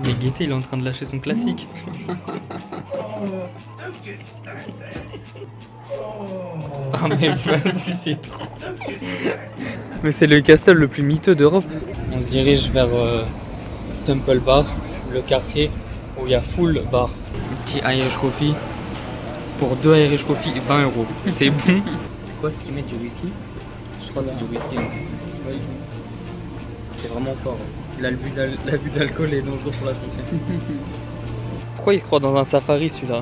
Mais Gaëté, il est en train de lâcher son classique. Ah mais vas-y, c'est trop. Mais c'est le castle le plus miteux d'Europe. On se dirige vers Temple Bar, le quartier où il y a full bar. Un petit Irish coffee. Pour 2 Irish coffee, 20 €. C'est bon. C'est quoi ce qu'ils mettent, du whisky? Je crois que c'est du whisky. Hein. C'est vraiment fort. L'abus d'alcool est dangereux pour la santé. Pourquoi il se croit dans un safari celui-là?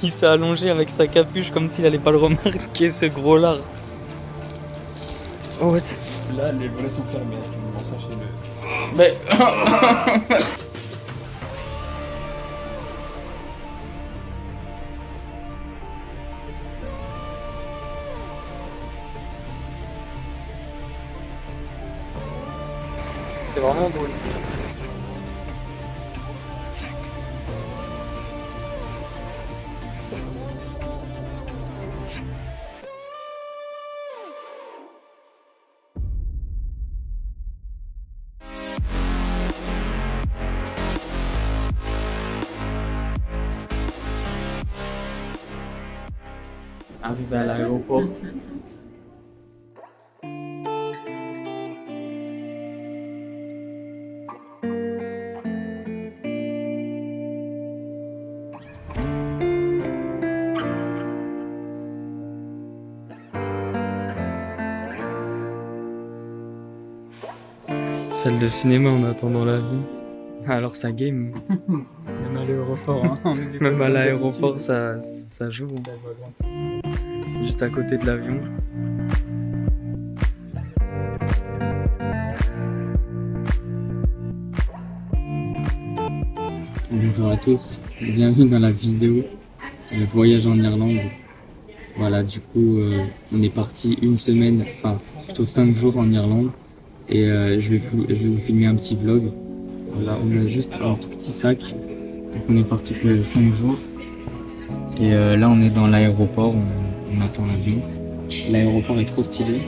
Il s'est allongé avec sa capuche comme s'il allait pas le remarquer, ce gros lard. Oh what? Là, les volets sont fermés, tu me ça chez le... Mais... C'est vraiment beau ici. Arrivé à l'aéroport. Salle de cinéma en attendant l'avion. Alors ça game. Même à l'aéroport, hein. Même à l'aéroport ça joue. Ça va loin. Juste à côté de l'avion. Bonjour à tous, bienvenue dans la vidéo Voyage en Irlande. Voilà, du coup, on est parti une semaine, enfin plutôt 5 jours en Irlande et je vais vous filmer un petit vlog. Voilà, on a juste un tout petit sac, donc on est parti que 5 jours et là on est dans l'aéroport, on attend l'avion. L'aéroport est trop stylé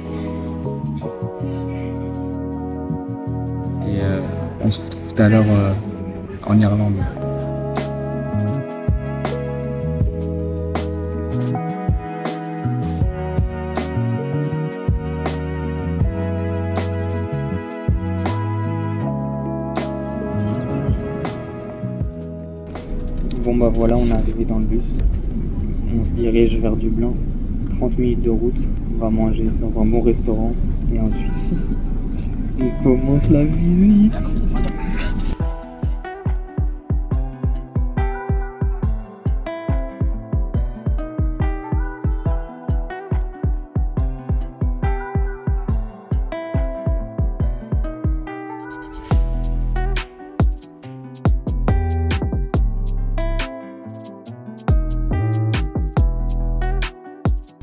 et on se retrouve tout à l'heure en Irlande. Bon bah voilà, on est arrivé dans le bus. On se dirige vers Dublin. 30 minutes de route. On va manger dans un bon restaurant. Et ensuite, on commence la visite.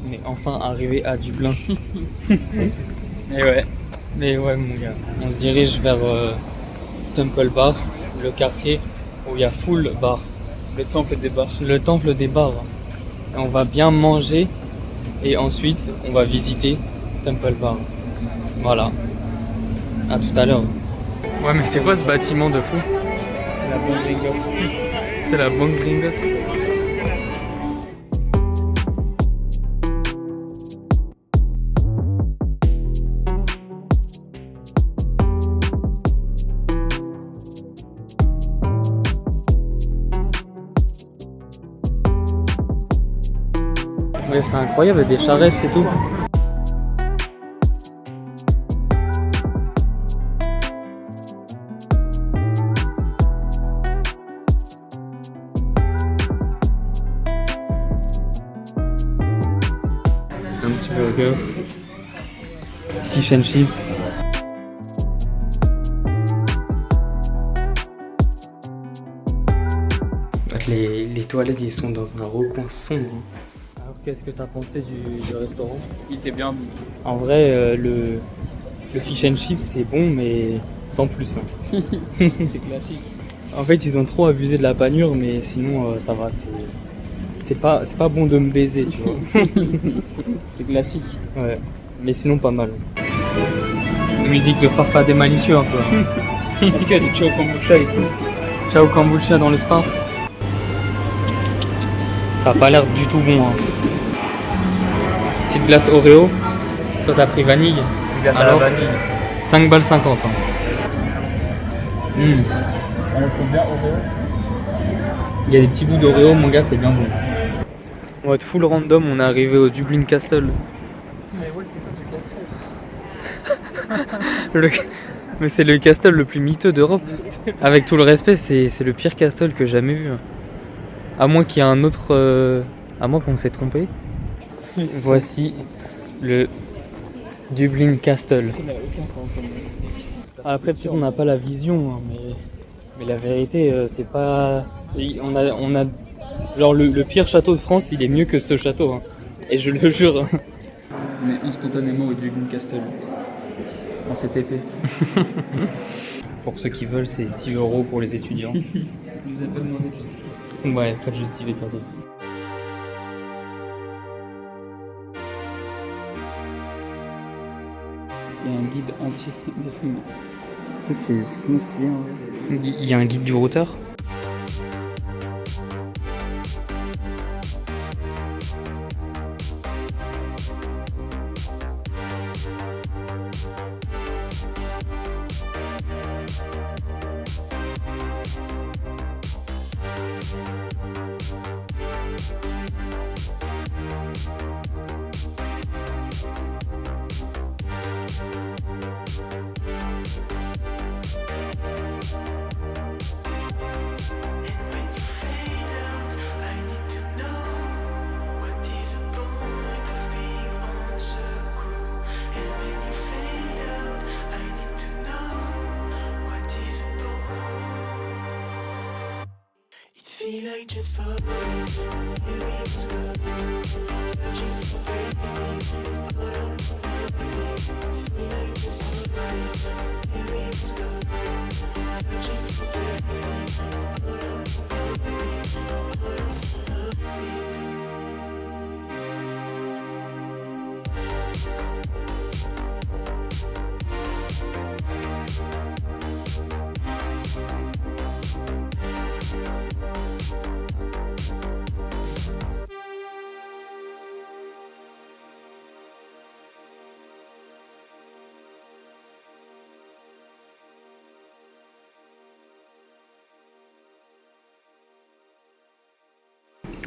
Mais enfin arrivé à Dublin. Mais ouais mon gars. On se dirige vers Temple Bar, le quartier où il y a full bar. Le temple des bars. Le temple des bars. Et on va bien manger et ensuite on va visiter Temple Bar. Voilà. À tout à l'heure. Ouais mais c'est quoi ce bâtiment de fou? C'est la bonne gringotte. C'est la banque Gringotts. Ouais, c'est incroyable, des charrettes, c'est tout. Un petit burger. Fish and chips. Les toilettes, ils sont dans un recoin sombre. Alors qu'est-ce que t'as pensé du restaurant? Il était bien. En vrai, le fish and chips, c'est bon, mais sans plus. Hein. C'est classique. En fait, ils ont trop abusé de la panure, mais sinon, ça va. C'est pas bon de me baiser, tu vois. C'est classique. Ouais, mais sinon, pas mal. Musique de Farfadet malicieux, un peu. Est-ce qu'il y a du choco kombucha ici? Ciao kombucha dans le spa. Ça a pas l'air du tout bon. Hein. Petite glace Oreo. Toi t'as pris vanille. Alors, 5 balles 50. Hein. On le trouve bien Oreo. Il y a des petits bouts d'Oreo, mon gars, c'est bien bon. On va être full random, on est arrivé au Dublin Castle. Mais c'est le castle le plus miteux d'Europe. Avec tout le respect, c'est le pire castle que j'ai jamais vu. À moins qu'il y ait un autre... À moins qu'on s'est trompé. Voici le Dublin Castle. Ça n'a aucun sens. Après, peut-être on n'a pas la vision, hein, mais la vérité, c'est pas... On a... Genre le pire château de France, il est mieux que ce château. Hein. Et je le jure. Hein. On est instantanément au Dublin Castle. En CTP. Pour ceux qui veulent, c'est 6 € pour les étudiants. On nous a pas demandé de justification. Ouais, pas de justification. Il y a un guide entier. Tu sais que c'est tellement stylé. Hein. Il y a un guide du routeur. Feel like just falling, here we go, searching for everything, but I'm feel like just falling, here we go, searching for everything, but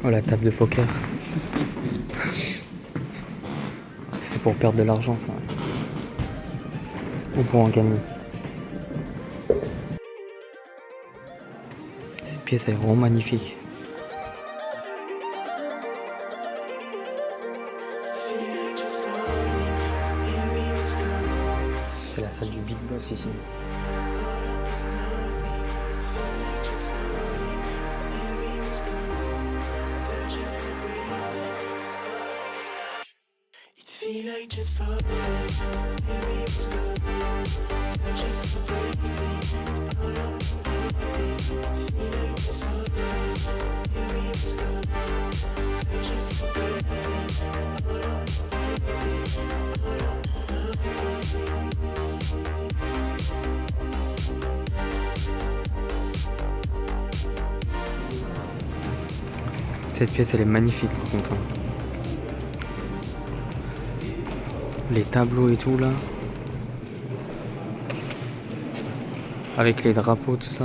Oh, la table de poker. C'est pour perdre de l'argent, ça. Ou pour en gagner. Cette pièce est vraiment magnifique. C'est la salle du Big Boss ici. feel like just falling, here we go, searching for everything, but I'm feel like just falling, here we go, searching for everything, but Cette pièce elle est magnifique par contre. Les tableaux et tout là. Avec les drapeaux, tout ça.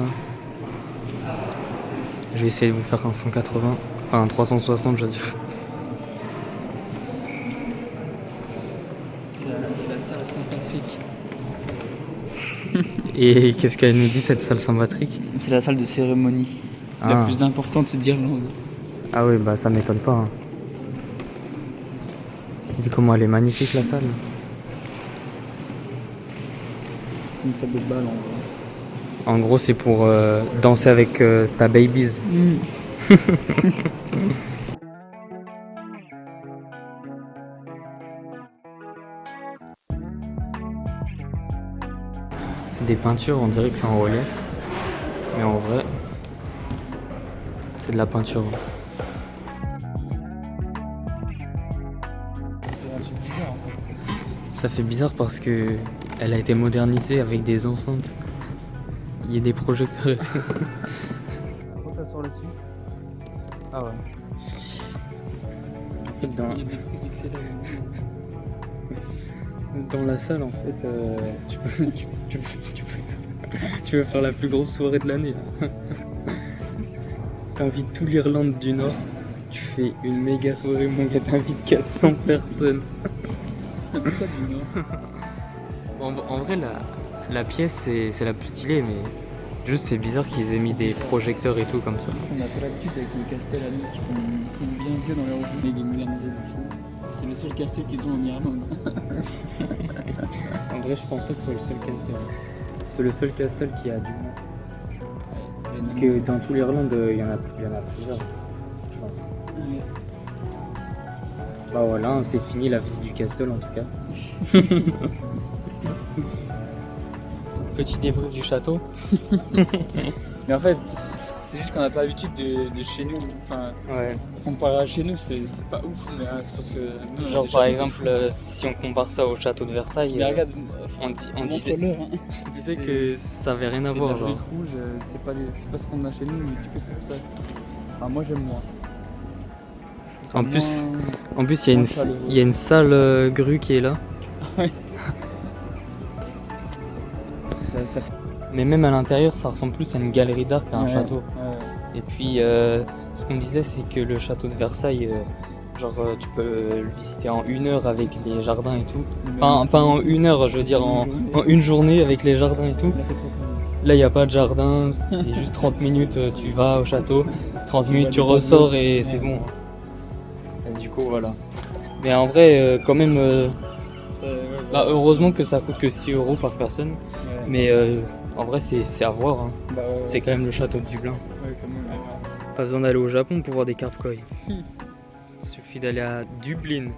Je vais essayer de vous faire un 180. Enfin un 360 je veux dire. C'est la salle Saint-Patrick. Et qu'est-ce qu'elle nous dit cette salle Saint-Patrick? C'est la salle de cérémonie. La plus importante d'Irlande. Ah oui, bah ça m'étonne pas. Hein. Vu comment elle est magnifique la salle. C'est une salle de bal en gros. En gros c'est pour danser avec ta babies. C'est des peintures, on dirait que c'est en relief. Mais en vrai, c'est de la peinture. Ça fait bizarre parce que elle a été modernisée avec des enceintes. Il y a des projecteurs et tout. s'asseoir là-dessus. Ah ouais. En fait, Il y a des prises XLR. dans la salle, en fait, tu vas faire la plus grosse soirée de l'année. Là. T'invites tout l'Irlande du Nord. Tu fais une méga soirée, mon gars, t'invites 400 personnes. En vrai, la pièce, c'est la plus stylée, mais juste c'est bizarre qu'ils aient mis des projecteurs et tout comme ça. On n'a pas l'habitude avec les castels à nous qui sont bien vieux dans leur origine. Il est modernisé de fou. C'est le seul castel qu'ils ont en Irlande. En vrai, je pense pas que ce soit le seul castel. C'est le seul castel qui a du nom. Parce que dans tout l'Irlande, il y en a plusieurs, je pense. Ouais. Bah voilà, c'est fini la visite du castel en tout cas. Petit débrief du château. Mais en fait, c'est juste qu'on n'a pas l'habitude de chez nous. Enfin, Ouais. comparé à chez nous, c'est pas ouf. Mais c'est parce que. nous, on a Genre des par châteaux exemple, de fou. si on compare ça au château de Versailles, Mais regarde, on disait c'est- que ça avait rien à c'est voir. de la Genre. brique rouge, c'est pas ce qu'on a chez nous, mais du coup c'est pour ça. Enfin, moi j'aime moins. En Moins- plus, il y a moins chaleureux. une salle grue qui est là. ça fait Mais même à l'intérieur, ça ressemble plus à une galerie d'art qu'à un ouais, château. ouais. Et puis, ce qu'on disait, c'est que le château de Versailles, tu peux le visiter en 1 heure avec les jardins et tout. Enfin, pas en 1 heure, je veux dire en une journée avec les jardins et tout. Il a fait trop plaisir. Là, il n'y a pas de jardin, c'est juste 30 minutes, tu vas au château, 30 minutes, tu ressors et c'est bon. Et du coup, voilà. Mais en vrai, quand même, bah, heureusement que ça coûte que 6 € par personne. Ouais. Mais en vrai, c'est à voir. Hein. Bah, ouais, C'est quand même le château de Dublin. ouais, quand même, ouais. Pas besoin d'aller au Japon pour voir des carpes koi. Il suffit d'aller à Dublin.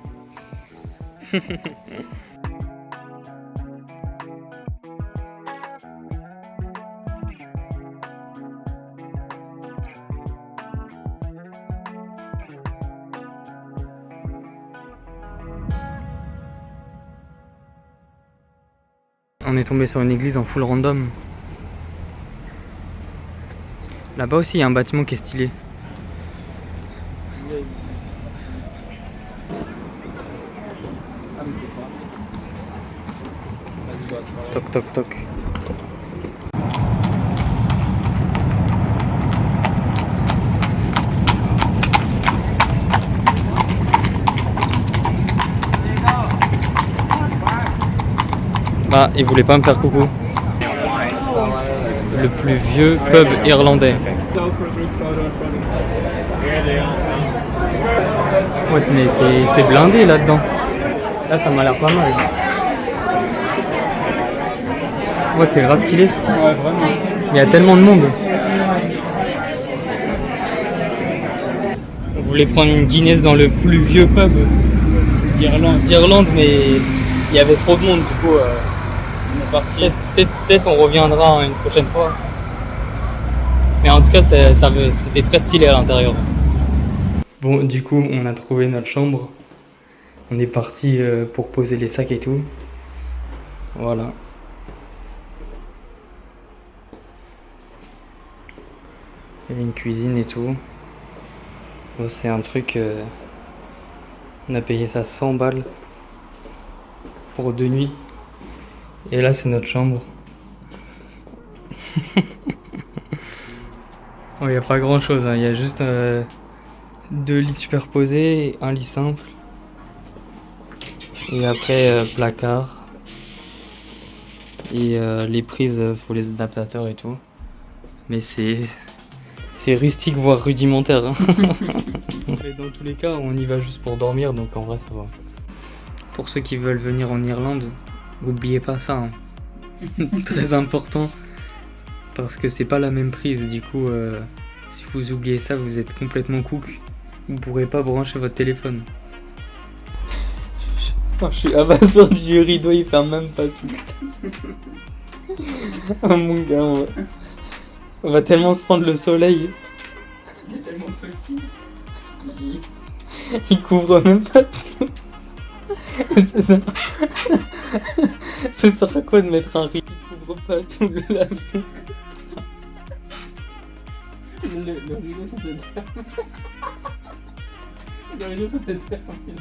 On est tombé sur une église en full random. Là-bas aussi, il y a un bâtiment qui est stylé. Ah, mais c'est pas. Toc toc toc. Ah, il voulait pas me faire coucou. Le plus vieux pub irlandais. Ouais, mais c'est blindé là-dedans. Là, ça m'a l'air pas mal. Ouais, c'est grave stylé. Ouais, vraiment. Il y a tellement de monde. On voulait prendre une Guinness dans le plus vieux pub d'Irlande, mais il y avait trop de monde. Du coup, On est parti. peut-être on reviendra une prochaine fois. Mais en tout cas, c'était très stylé à l'intérieur. Bon, du coup, on a trouvé notre chambre. On est parti pour poser les sacs et tout. Voilà. Il y avait une cuisine et tout. Bon, c'est un truc... on a payé ça 100 balles pour 2 nuits. Et là, c'est notre chambre. Il n'y a pas grand chose, il y a juste 2 lits superposés, un lit simple. Et après, placard. Et les prises, faut les adaptateurs et tout. Mais c'est rustique, voire rudimentaire. Hein. Mais dans tous les cas, on y va juste pour dormir, donc en vrai, ça va. Pour ceux qui veulent venir en Irlande, n'oubliez pas ça. Hein. Très important. Parce que c'est pas la même prise, du coup, si vous oubliez ça, vous êtes complètement cook. Vous pourrez pas brancher votre téléphone. Oh, je suis abasourdi du rideau, il ferme même pas tout. Oh mon gars, on va tellement se prendre le soleil. Il est tellement petit. Il couvre même pas tout. Ça sert à quoi de mettre un rideau qui couvre pas tout le lave? Le rideau ça s'est fermé. Le rideau ça s'est fermé.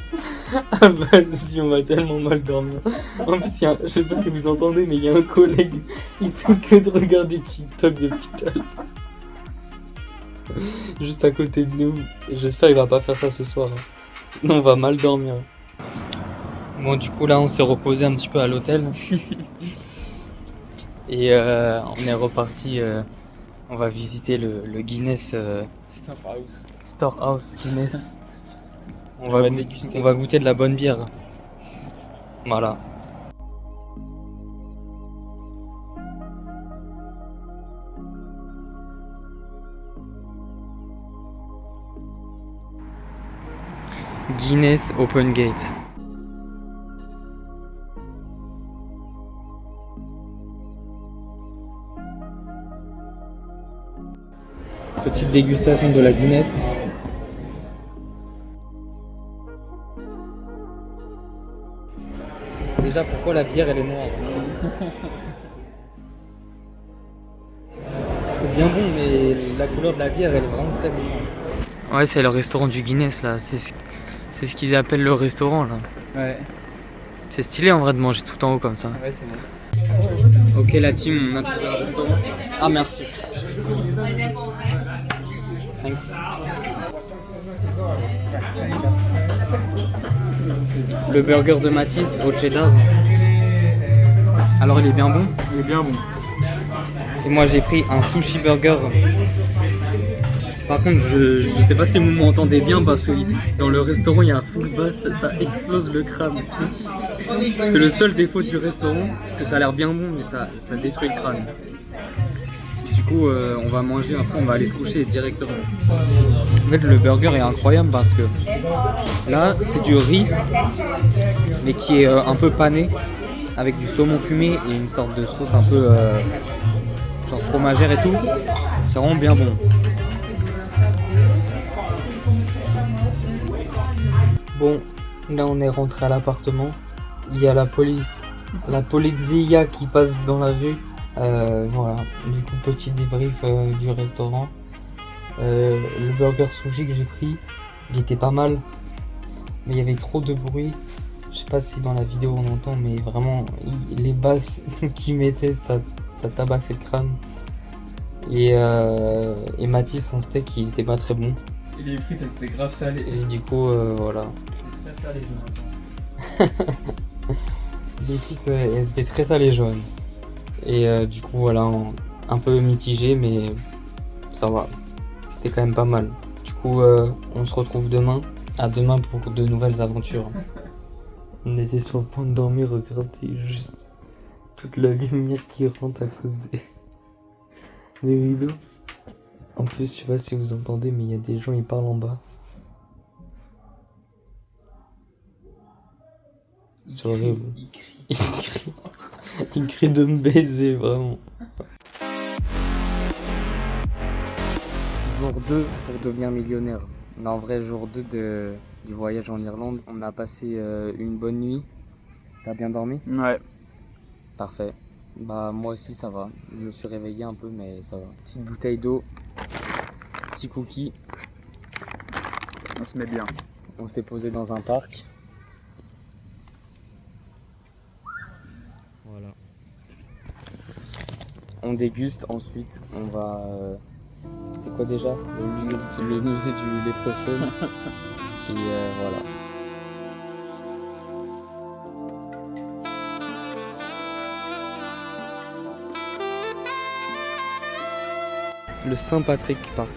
Ah vas-y, on va tellement mal dormir. En plus, je sais pas si vous entendez, mais il y a un collègue, il fait que de regarder TikTok depuis tout à l'heure. Juste à côté de nous. J'espère qu'il va pas faire ça ce soir. Hein. Sinon, on va mal dormir. Bon, du coup, là, on s'est reposé un petit peu à l'hôtel. Et on est reparti. On va visiter le Guinness. Storehouse Guinness. On va goûter de la bonne bière. Voilà. Guinness Open Gate. Petite dégustation de la Guinness. Déjà, pourquoi la bière elle est noire? C'est bien bon, mais la couleur de la bière elle est vraiment très bonne. Ouais, c'est le restaurant du Guinness là. C'est ce qu'ils appellent le restaurant là. Ouais. C'est stylé en vrai de manger tout en haut comme ça. Ouais, c'est bon. Ok, la team, on a trouvé un restaurant. Ah, merci. Thanks. Le burger de Mathis au cheddar. Alors, il est bien bon? Il est bien bon. Et moi, j'ai pris un sushi burger. Par contre, je sais pas si vous m'entendez bien parce que dans le restaurant, il y a un full bass, ça explose le crâne. C'est le seul défaut du restaurant, parce que ça a l'air bien bon, mais ça détruit le crâne. Du coup, on va manger, après on va aller se coucher directement. En fait, le burger est incroyable parce que là, c'est du riz, mais qui est un peu pané, avec du saumon fumé et une sorte de sauce un peu genre fromagère et tout. C'est vraiment bien bon. Bon, là on est rentré à l'appartement. Il y a la polizia qui passe dans la rue. Voilà, du coup petit débrief du restaurant. Le burger sushi que j'ai pris, il était pas mal, mais il y avait trop de bruit. Je sais pas si dans la vidéo on entend, mais vraiment les basses qu'il mettait, ça tabassait le crâne. Et Mathis, son steak, il était pas très bon. Et les frites, c'était grave salé. Et du coup, voilà. C'était très salé, Jonathan. Les frites, elles étaient très salées jaunes. Et du coup, voilà, un peu mitigé, mais ça va. C'était quand même pas mal. Du coup, on se retrouve demain. À demain pour de nouvelles aventures. On était sur le point de dormir, regardez juste toute la lumière qui rentre à cause des rideaux. En plus, je sais pas si vous entendez, mais il y a des gens, ils parlent en bas. C'est horrible. Il crie de me baiser, vraiment. Jour 2 pour devenir millionnaire. En vrai, jour 2 du voyage en Irlande. On a passé une bonne nuit. T'as bien dormi? Ouais. Parfait. Bah moi aussi ça va. Je me suis réveillé un peu, mais ça va. Petite bouteille d'eau. Petit cookie. On se met bien. On s'est posé dans un parc. Voilà. On déguste, ensuite on va... c'est quoi déjà? Le musée du léprochaune. Et voilà. Le Saint-Patrick Park.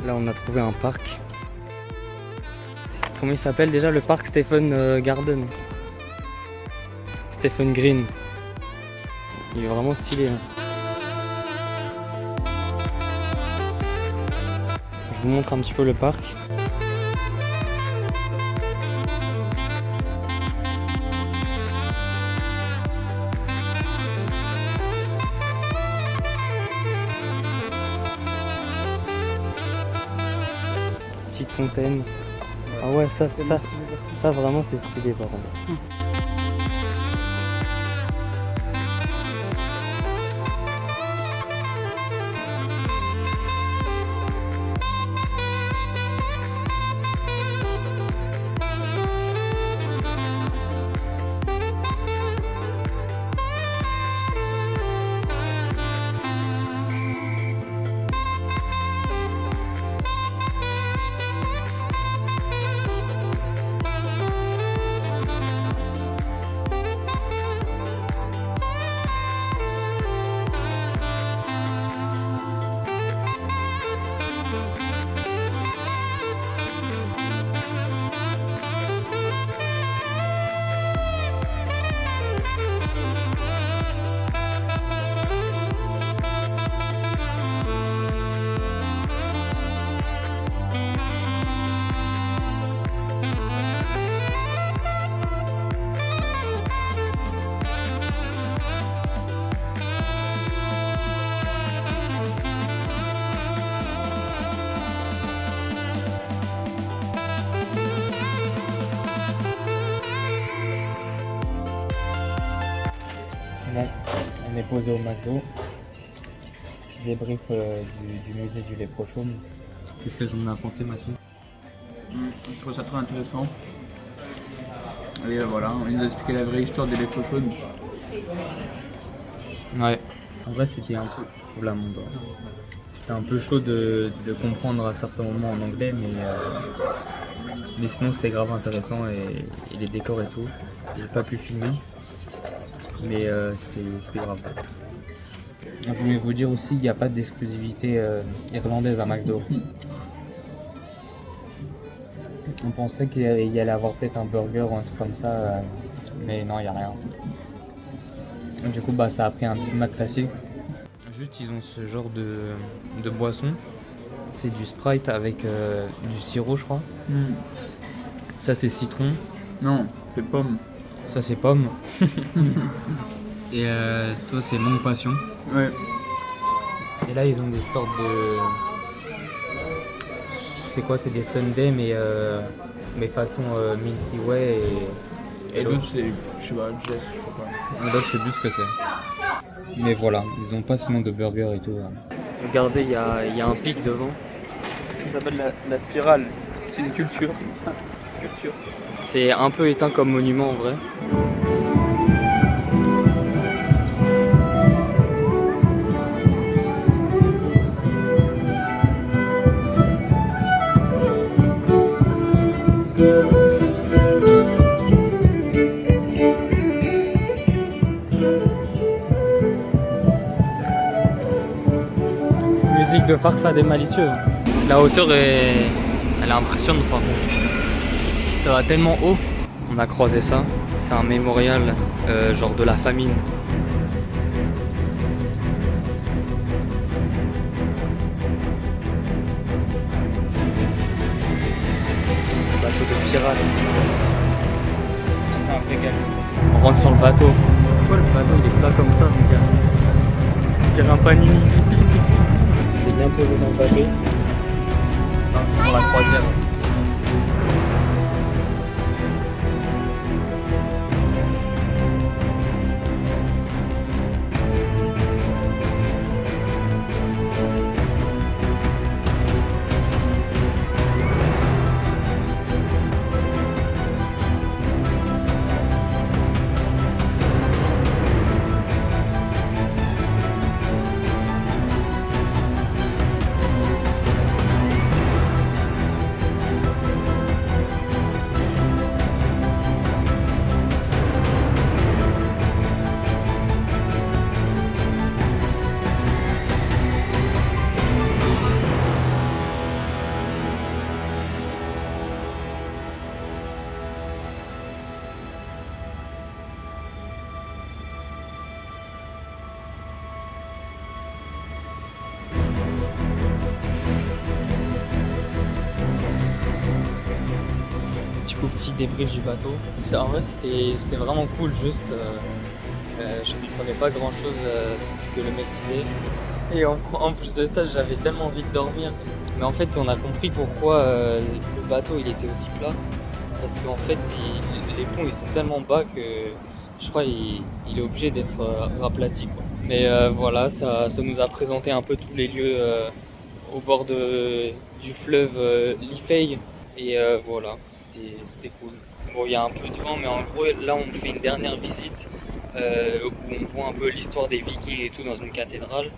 Là, on a trouvé un parc. Comment il s'appelle déjà le parc? Stephen Garden. Stephen Green. Il est vraiment stylé. Hein. Je vous montre un petit peu le parc. fontaines. Ah ouais, ça vraiment c'est stylé par contre. Bon, on est posé au McDo. Petit débrief du musée du lait Prochaume. Qu'est-ce que j'en ai pensé, Mathis? Je trouve ça très intéressant. Et voilà, on nous a expliqué la vraie histoire des Léprochaunes. Ouais. En vrai, c'était un peu. Oula, mon doigt. C'était un peu chaud de comprendre à certains moments en anglais, mais sinon c'était grave intéressant et les décors et tout. J'ai pas pu filmer, mais c'était grave. Je voulais vous dire aussi, il n'y a pas d'exclusivité irlandaise à McDo. On pensait qu'il y allait avoir peut-être un burger ou un truc comme ça, mais non, il n'y a rien. Du coup, ça a pris un Big Mac classique. Juste, ils ont ce genre de boisson. C'est du Sprite avec du sirop, je crois. Ça, c'est citron. Non, c'est pomme. Ça, c'est pomme. Et toi, c'est longue passion. Ouais. Et là, ils ont des sortes de... C'est quoi? C'est des sundaes, mais façon Milky Way Et l'autre, c'est, je sais pas, Jeff, je crois pas. L'autre, je sais plus ce que c'est. Mais voilà, ils ont pas ce nom de burger et tout. Regardez, il y a un pic devant. Ça s'appelle la spirale. C'est une culture. Sculpture. C'est un peu éteint comme monument en vrai. Musique de Farfad et Malicieux. La hauteur elle est impressionnante par contre. Ça va tellement haut. On a croisé ça. C'est un mémorial genre de la famine. Bateau de pirates. C'est un régal. On rentre sur le bateau. Pourquoi le bateau il est plat comme ça, mon gars? On dirait un panini. Il est bien posé dans le bateau. C'est parti pour la croisière. Petit débrief du bateau. En vrai c'était vraiment cool, juste je comprenais pas grand chose à ce que le mec disait. Et en plus de ça, j'avais tellement envie de dormir. Mais en fait, on a compris pourquoi le bateau il était aussi plat. Parce qu'en fait, les ponts ils sont tellement bas que je crois il est obligé d'être raplati, quoi. Mais voilà, ça nous a présenté un peu tous les lieux au bord du fleuve Liffey. Et voilà, c'était cool. Bon, il y a un peu de vent, mais en gros, là, on fait une dernière visite où on voit un peu l'histoire des Vikings et tout dans une cathédrale.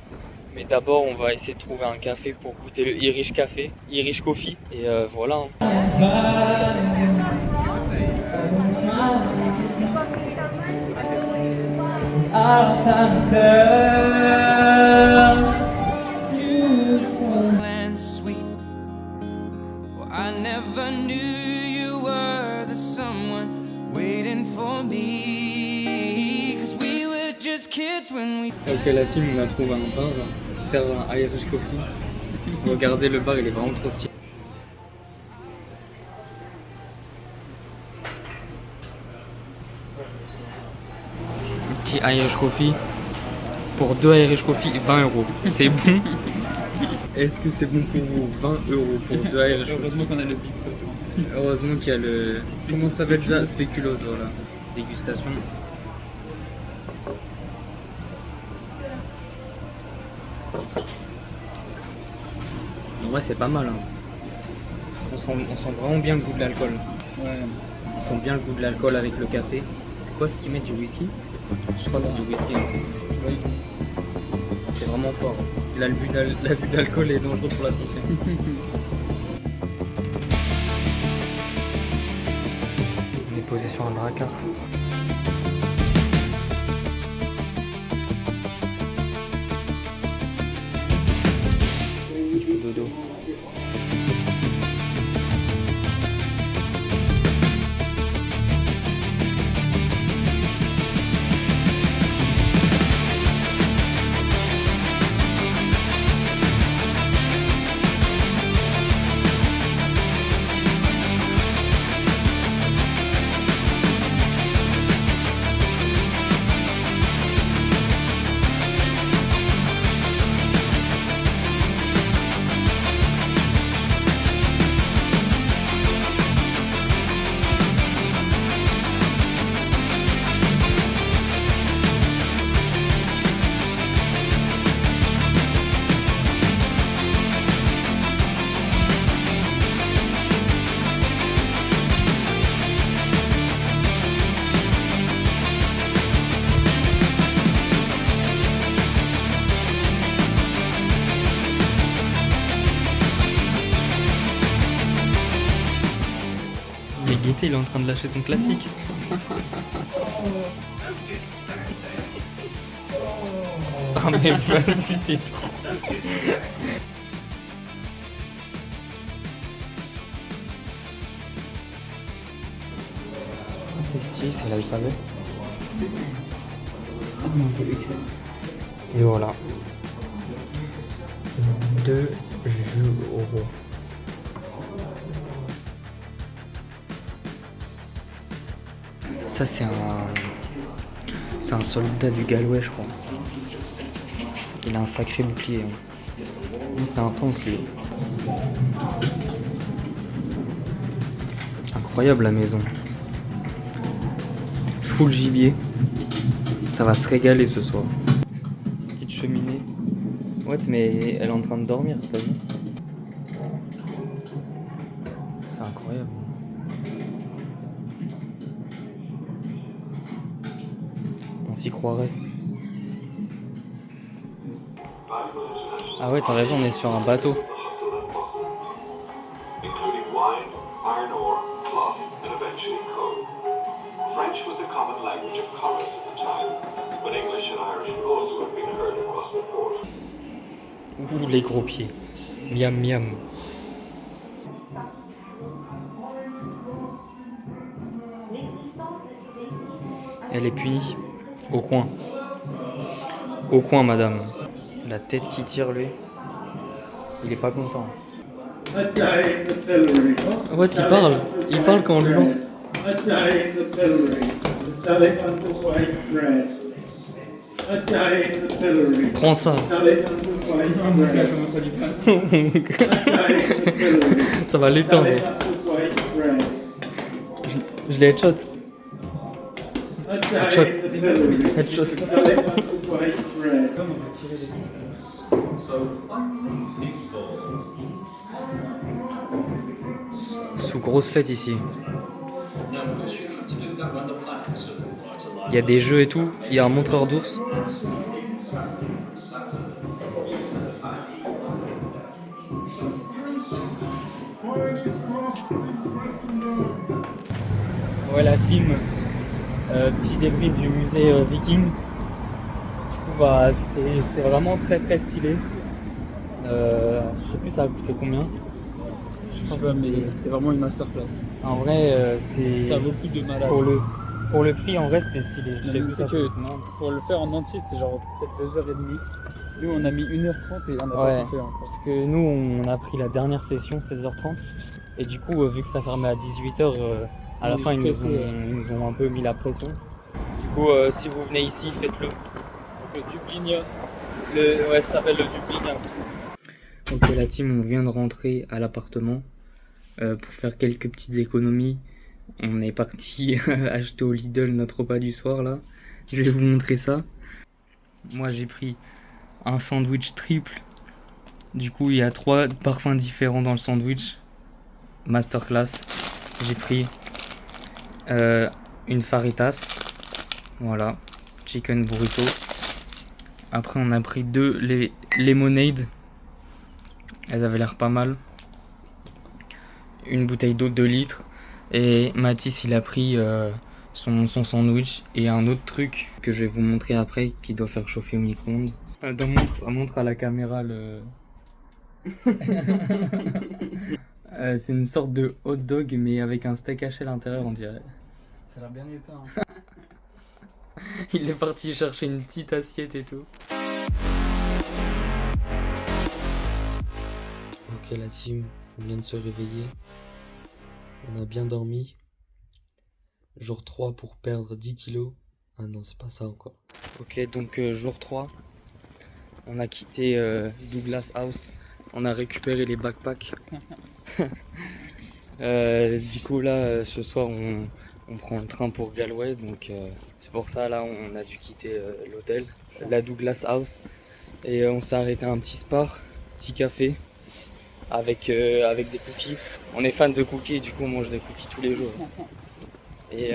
Mais d'abord, on va essayer de trouver un café pour goûter le Irish Café, Irish Coffee. Et voilà. And sweet. Well, I never knew you were the someone waiting for me. 'Cause we were just kids when we. Ok, la team, on a trouvé un bar qui sert un Irish Coffee. Regardez le bar, il est vraiment trop stylé. Un petit Irish Coffee. Pour 2 Irish Coffee, 20 €. C'est bon. Est-ce que c'est bon pour vous? 20 € pour 2 Irish Coffee. Heureusement qu'on a le biscuit. Heureusement qu'il y a le. Comment ça s'appelle là? Spéculoos, voilà. Dégustation. En vrai, c'est pas mal. Hein. On sent vraiment bien le goût de l'alcool. Ouais. On sent bien le goût de l'alcool avec le café. C'est quoi ce qu'ils mettent? Du whisky? Je crois que c'est du whisky. Hein. Oui. C'est vraiment fort. L'abus d'alcool est dangereux pour la santé. On est posé sur un dracar. Il fait dodo. Mais Guetté, il est en train de lâcher son classique. Ah mais vas-y, c'est trop. C'est stylé, c'est l'alphabet. Et voilà. 2 €. Ça c'est un soldat du Galway, je crois. Il a un sacré bouclier. Hein. Lui c'est un tank lui. Incroyable la maison. Full gibier. Ça va se régaler ce soir. Petite cheminée. Ouais mais elle est en train de dormir, t'as vu? C'est incroyable. On s'y croirait. Ah ouais, t'as raison, on est sur un bateau. Including wine, iron ore, cloth, and eventually coal. French was the common language of commerce at the time, but English and Irish would also have been heard across the port. Ouh, les gros pieds. Miam miam. Elle est punie. Au coin. Au coin, madame. La tête qui tire, lui. Il est pas content. Ouais, il parle. Il parle quand on lui lance. A day in the pillory, selling uncle white bread. Prends ça. Ça va l'éteindre. Je l'ai headshot. Headshot. Headshot. Sous grosse fête ici. Il y a des jeux et tout. Il y a un montreur d'ours. Ouais, la team. Petit débrief du musée Viking. Du coup, bah, c'était vraiment très très stylé. Je sais plus ça a coûté combien. Je pense que C'était vraiment une masterclass. en vrai, c'est Ça vaut plus de malade. pour le prix en vrai c'était stylé. Je sais plus ça que coûte combien. pour le faire en entier, c'est genre peut-être 2h30. Nous, on a mis 1h30 et on n'a Ouais. pas tout fait encore. Parce que nous on a pris la dernière session 16h30 et du coup vu que ça fermait à 18h à la On est fin pressés, ils nous ont un peu mis la pression. Du coup si vous venez ici faites-le. Le Dublinia. Ouais, ça s'appelle le Dublinia. Ok la team, on vient de rentrer à l'appartement pour faire quelques petites économies. On est parti acheter au Lidl notre repas du soir là. Je vais vous montrer ça. Moi j'ai pris un sandwich triple. Du coup il y a 3 parfums différents dans le sandwich. Masterclass. J'ai pris une faritas. Voilà. Chicken burrito. Après on a pris 2 lemonade. Elles avaient l'air pas mal. Une bouteille d'eau de 2 litres. Et Mathis il a pris son sandwich et un autre truc que je vais vous montrer après qui doit faire chauffer au micro-ondes. Montre à la caméra le... c'est une sorte de hot dog mais avec un steak haché à l'intérieur on dirait. Ça a l'air bien éteint. Il est parti chercher une petite assiette et tout. Ok la team, on vient de se réveiller. On a bien dormi. Jour 3 pour perdre 10 kilos. Ah non, c'est pas ça encore. Ok, donc jour 3. On a quitté Douglas House. On a récupéré les backpacks. Du coup là, ce soir, on prend le train pour Galway. Donc c'est pour ça, là, on a dû quitter l'hôtel, la Douglas House. Et on s'est arrêté à un petit spar, petit café. Avec des cookies. On est fan de cookies, du coup on mange des cookies tous les jours. Et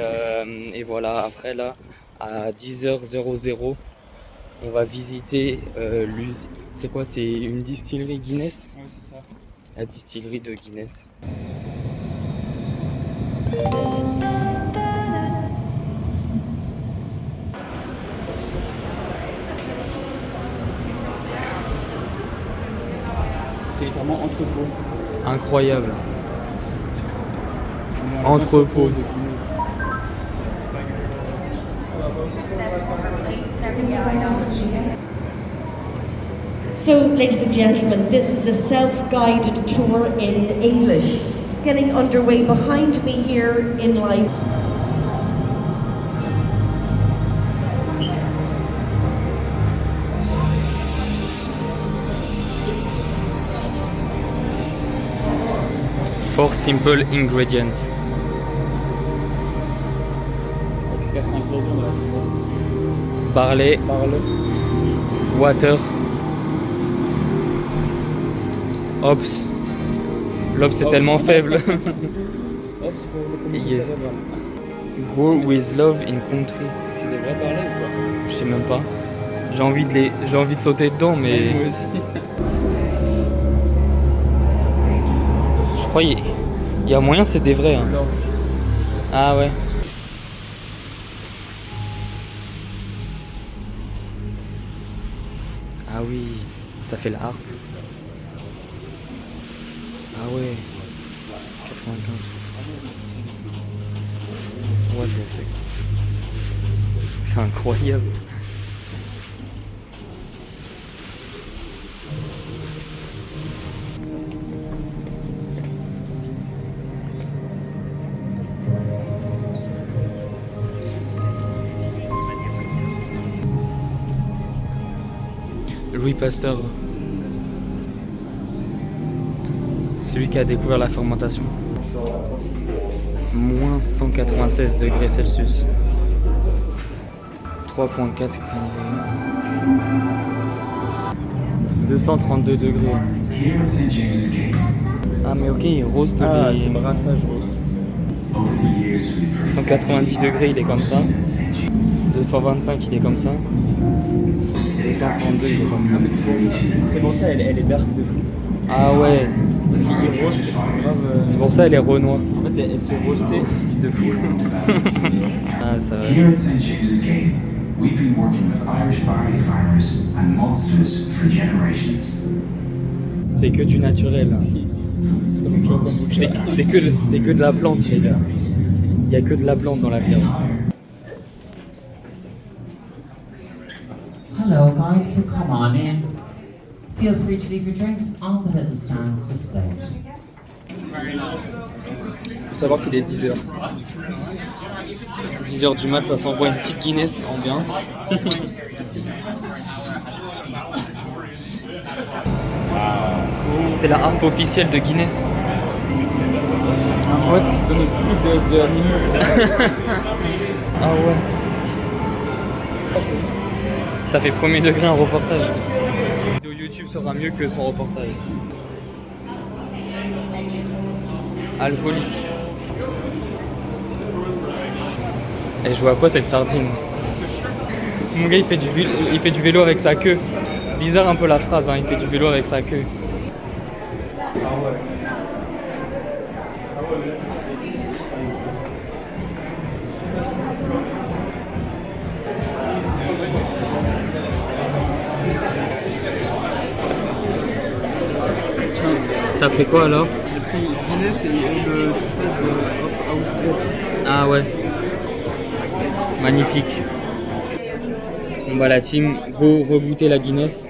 voilà, après là, à 10h00, on va visiter l'usine. C'est quoi? C'est une distillerie Guinness? Ouais, c'est ça. La distillerie de Guinness. C'est littéralement entrepôt. Incroyable. Entrepôt. De Guinness. So, ladies and gentlemen, this is a self-guided tour in English. Getting underway behind me here in line. Four simple ingredients. Avec 4 ingrédients de la Guinness. Barley, Barley. water, hops. L'hops est tellement faible. Hop, c'est pour le comment Yes. ça va. Go with love in country. C'est des vrais barley ou pas? Je sais même pas. J'ai envie de sauter dedans, mais Moi aussi. je crois il y a moyen c'est des vrais. Hein. Non. Ah ouais. Ah oui, ça fait la harpe. Ah ouais. 95%. What the fuck. C'est incroyable. Louis Pasteur. Celui qui a découvert la fermentation. Moins 196 degrés Celsius. 3,4 degrés. 232 degrés. Ah mais ok, il roast les... c'est brassage roast. 190 degrés, il est comme ça. 225, il est comme ça. 232, il est comme ça. C'est pour ça, elle est dark de fou. Ah ouais, Parce qu'il roast, c'est grave. c'est pour ça elle est renois. En fait, elle se fait roaster de fou. Ah ça va. Here at St. James's Gate, we've been working with Irish barley farmers and maltsters for generations. C'est que du naturel. C'est que de la plante, les gars. Il n'y a que de la plante dans la bière. Hello guys, so come on in. Feel free to leave your drinks on the little stands displayed. Faut savoir qu'il est 10h. 10h du mat, ça s'envoie une petite Guinness en bien. C'est la harpe officielle de Guinness. What? Ah ouais. Ça fait premier degré un reportage. La vidéo YouTube sera mieux que son reportage. Alcoolique. Et je vois à quoi cette sardine? Mon gars il fait du vélo avec sa queue. Bizarre un peu la phrase, hein, il fait du vélo avec sa queue. T'as pris quoi alors? J'ai pris Guinness et le 13 House 13. Ah ouais. Magnifique. Bon bah la team, go regoûter la Guinness.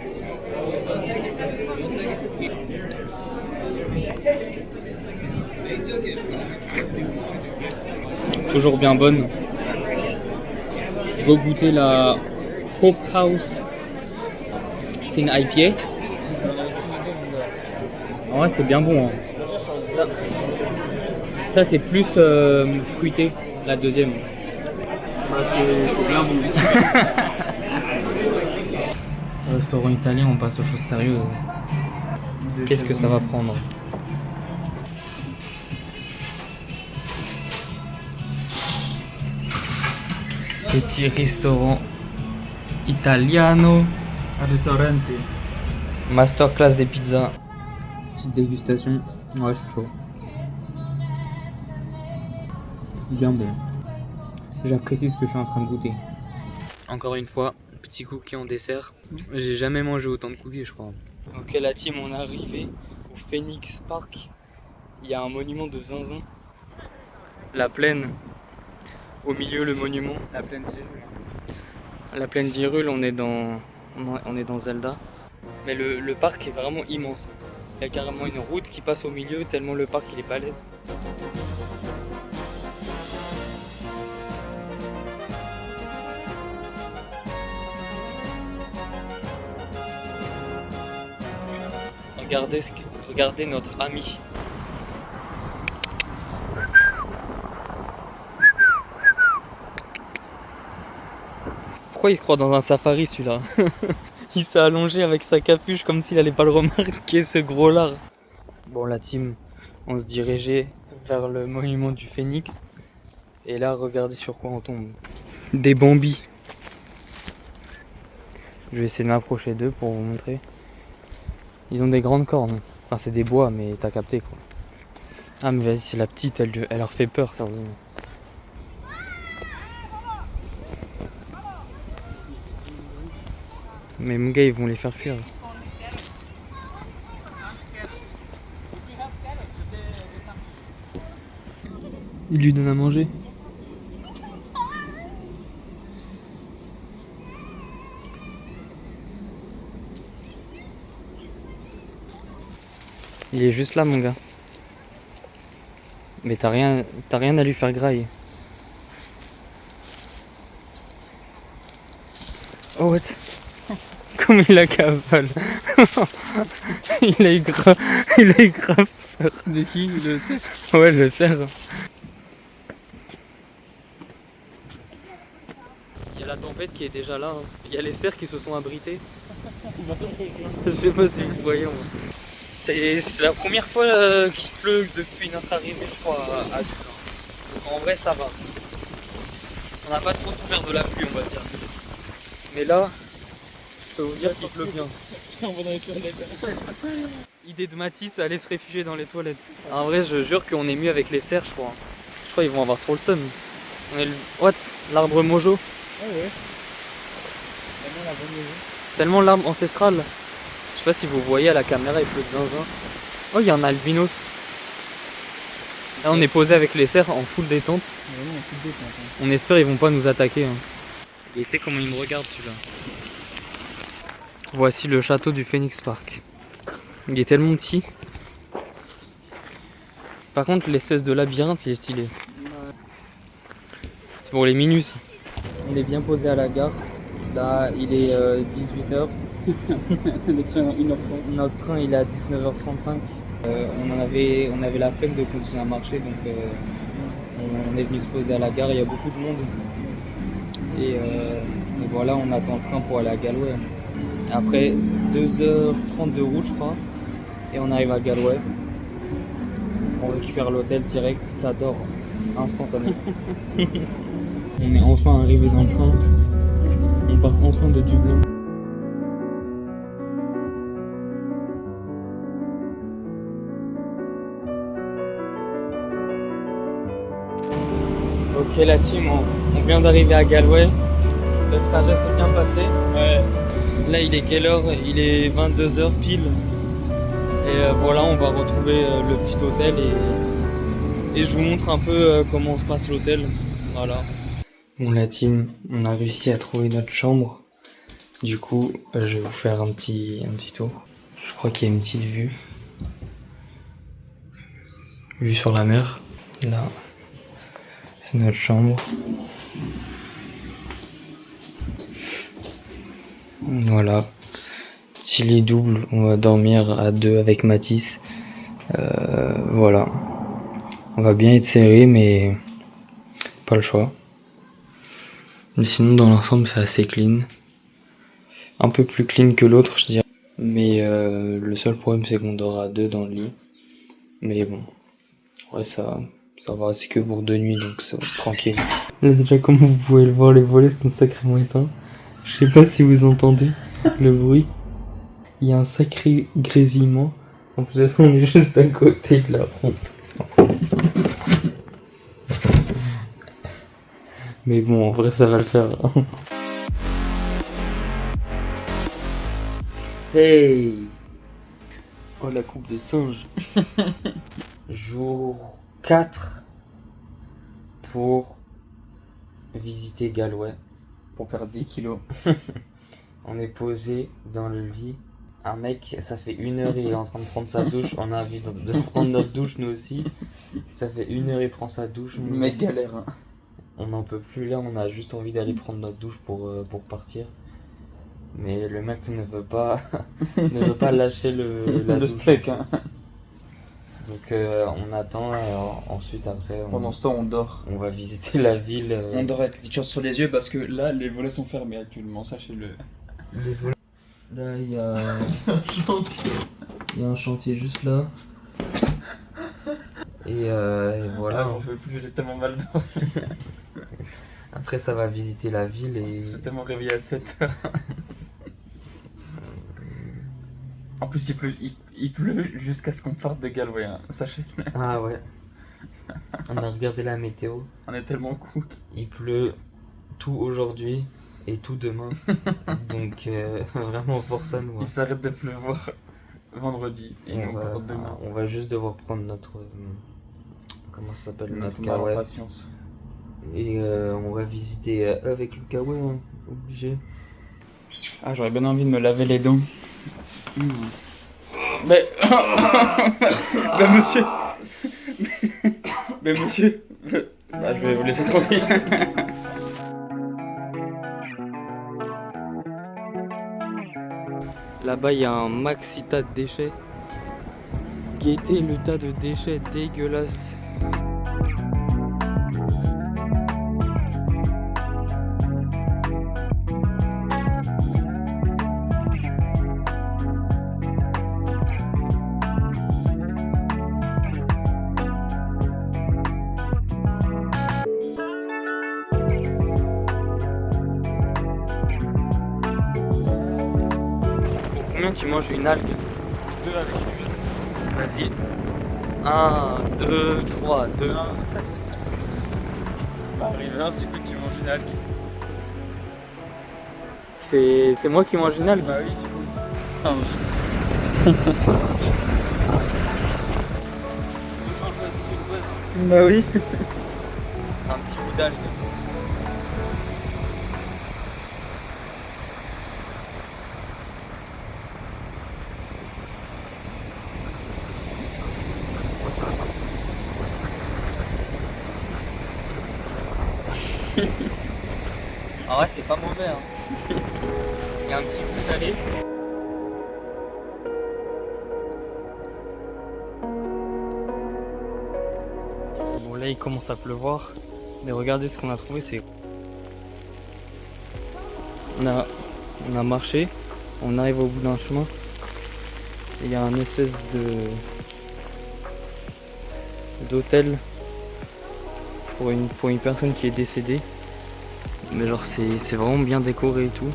Toujours bien bonne. Go goûter la Hope House. C'est une IPA. En vrai c'est bien bon. Hein. Ça c'est plus fruité, la deuxième. Bah, c'est bien bon. Restaurant italien, on passe aux choses sérieuses. Qu'est-ce que ça va prendre? Petit restaurant italiano. Restaurante. Masterclass des pizzas. Petite dégustation. Ouais, je suis chaud. Bien bon. J'apprécie ce que je suis en train de goûter. Encore une fois, petit cookie en dessert. J'ai jamais mangé autant de cookies, je crois. Ok, la team, on est arrivé au Phoenix Park. Il y a un monument de zinzin. La plaine. Au milieu, le monument. La plaine d'Hyrule. La plaine d'Hyrule, on est dans Zelda. Mais le parc est vraiment immense. Il y a carrément une route qui passe au milieu, tellement le parc il est balèze. Regardez notre ami. Pourquoi il se croit dans un safari celui-là? Il s'est allongé avec sa capuche comme s'il allait pas le remarquer, ce gros lard. Bon la team, on se dirigeait vers le monument du Phénix. Et là, regardez sur quoi on tombe. Des bambis. Je vais essayer de m'approcher d'eux pour vous montrer. Ils ont des grandes cornes. Enfin c'est des bois mais t'as capté quoi. Ah mais vas-y, c'est la petite, elle leur fait peur sérieusement. Mais mon gars, ils vont les faire fuir. Il lui donne à manger. Il est juste là, mon gars. Mais t'as rien à lui faire grailler. Oh what? Comme il a cavale. Il a eu grave peur. De qui? Le cerf? Ouais, le cerf. Il y a la tempête qui est déjà là. Il y a les cerfs qui se sont abrités. Je sais pas si vous voyez. C'est la première fois qu'il pleut depuis notre arrivée, je crois, à Dublin. Donc en vrai, ça va. On n'a pas trop souffert de la pluie, on va dire. Mais là, je peux vous dire qu'il pleut bien. On va dans les toilettes. Idée de Mathis, aller se réfugier dans les toilettes. En vrai, je jure qu'on est mieux avec les cerfs, je crois. Je crois qu'ils vont avoir trop le seum. On est le... What? L'arbre Mojo? Ah ouais. Tellement la bonne maison. C'est tellement l'arbre ancestral. Je sais pas si vous voyez à la caméra, il pleut de zinzin. Oh, il y a un albinos. Là, on est posé avec les cerfs en full détente. Vraiment un coup de détente. Hein. On espère ils vont pas nous attaquer. Hein. Il était comment il me regarde celui-là. Voici le château du Phoenix Park. Il est tellement petit. Par contre, l'espèce de labyrinthe, il est stylé. C'est pour les minus. On est bien posé à la gare. Là, il est 18h. Le train 1h30. Notre train, il est à 19h35. On avait la flemme de continuer à marcher, donc on est venu se poser à la gare. Il y a beaucoup de monde. Et voilà, on attend le train pour aller à Galway. Après 2h30 de route, je crois, et on arrive à Galway. On récupère l'hôtel direct, ça dort instantanément. On est enfin arrivé dans le train. On part enfin de Dublin. Ok la team, on vient d'arriver à Galway. Le trajet s'est bien passé. Ouais. Là il est quelle heure? Il est 22h pile. Et voilà, on va retrouver le petit hôtel et je vous montre un peu comment se passe l'hôtel. Voilà. Bon la team, on a réussi à trouver notre chambre. Du coup, je vais vous faire un petit tour. Je crois qu'il y a une petite vue. Vue sur la mer. Là, c'est notre chambre. Voilà. Petit lit double, on va dormir à deux avec Mathis. Voilà. On va bien être serré, mais pas le choix. Mais sinon, dans l'ensemble, c'est assez clean. Un peu plus clean que l'autre, je dirais. Mais le seul problème, c'est qu'on dort à deux dans le lit. Mais bon, ouais, ça va, c'est que pour 2 nuits, donc c'est tranquille. Là, déjà, comme vous pouvez le voir, les volets sont sacrément éteints. Je sais pas si vous entendez le bruit. Il y a un sacré grésillement. En plus de ça, on est juste à côté de la honte. Mais bon, en vrai, ça va le faire. Hey! Oh, la coupe de singe. Jour 4 pour visiter Galway. Pour perdre 10 kilos. On est posé dans le lit. Un mec, ça fait 1 heure, il est en train de prendre sa douche. On a envie de prendre notre douche, nous aussi. Ça fait 1 heure, il prend sa douche. Le mec galère. Hein. On n'en peut plus là, on a juste envie d'aller prendre notre douche pour partir. Mais le mec ne veut pas, lâcher la douche. steak. Hein. Donc on attend, ensuite après Pendant ce temps, on dort. on va visiter la ville. On dort avec le t-shirt sur les yeux parce que là, les volets sont fermés actuellement, sachez-le. Là il y a un chantier juste là. Et voilà. J'en peux plus, j'ai tellement mal dormi. Après ça va visiter la ville et... C'est tellement réveillé à 7h. En plus, il pleut jusqu'à ce qu'on parte de Galway, hein, sachez. Ah ouais. On a regardé la météo. On est tellement cool. Il pleut tout aujourd'hui et tout demain. Donc vraiment force à nous. Hein. Il s'arrête de pleuvoir vendredi et nous on part demain. On va juste devoir prendre notre... comment ça s'appelle? Notre mal en kawaii. patience. Et on va visiter avec le kawaii, hein, obligé. Ah, j'aurais bien envie de me laver les dents. Mais... mais monsieur... mais monsieur... Bah, je vais vous laisser tranquille. Là-bas, il y a un maxi tas de déchets. Guettez le tas de déchets dégueulasses. Combien tu manges une algue? 2 avec les Vas-y. 1, 2, 3, 2. Par reverse, du coup, tu manges une algue. C'est moi qui mange une algue. Bah oui, du coup. Ça Bah oui. Un petit bout d'algue. Ah ouais, c'est pas mauvais hein. Il y a un petit goût salé. Bon là il commence à pleuvoir. Mais regardez ce qu'on a trouvé, c'est... On a marché, on arrive au bout d'un chemin. Et il y a un espèce d'hôtel pour une personne qui est décédée. Mais genre c'est vraiment bien décoré et tout.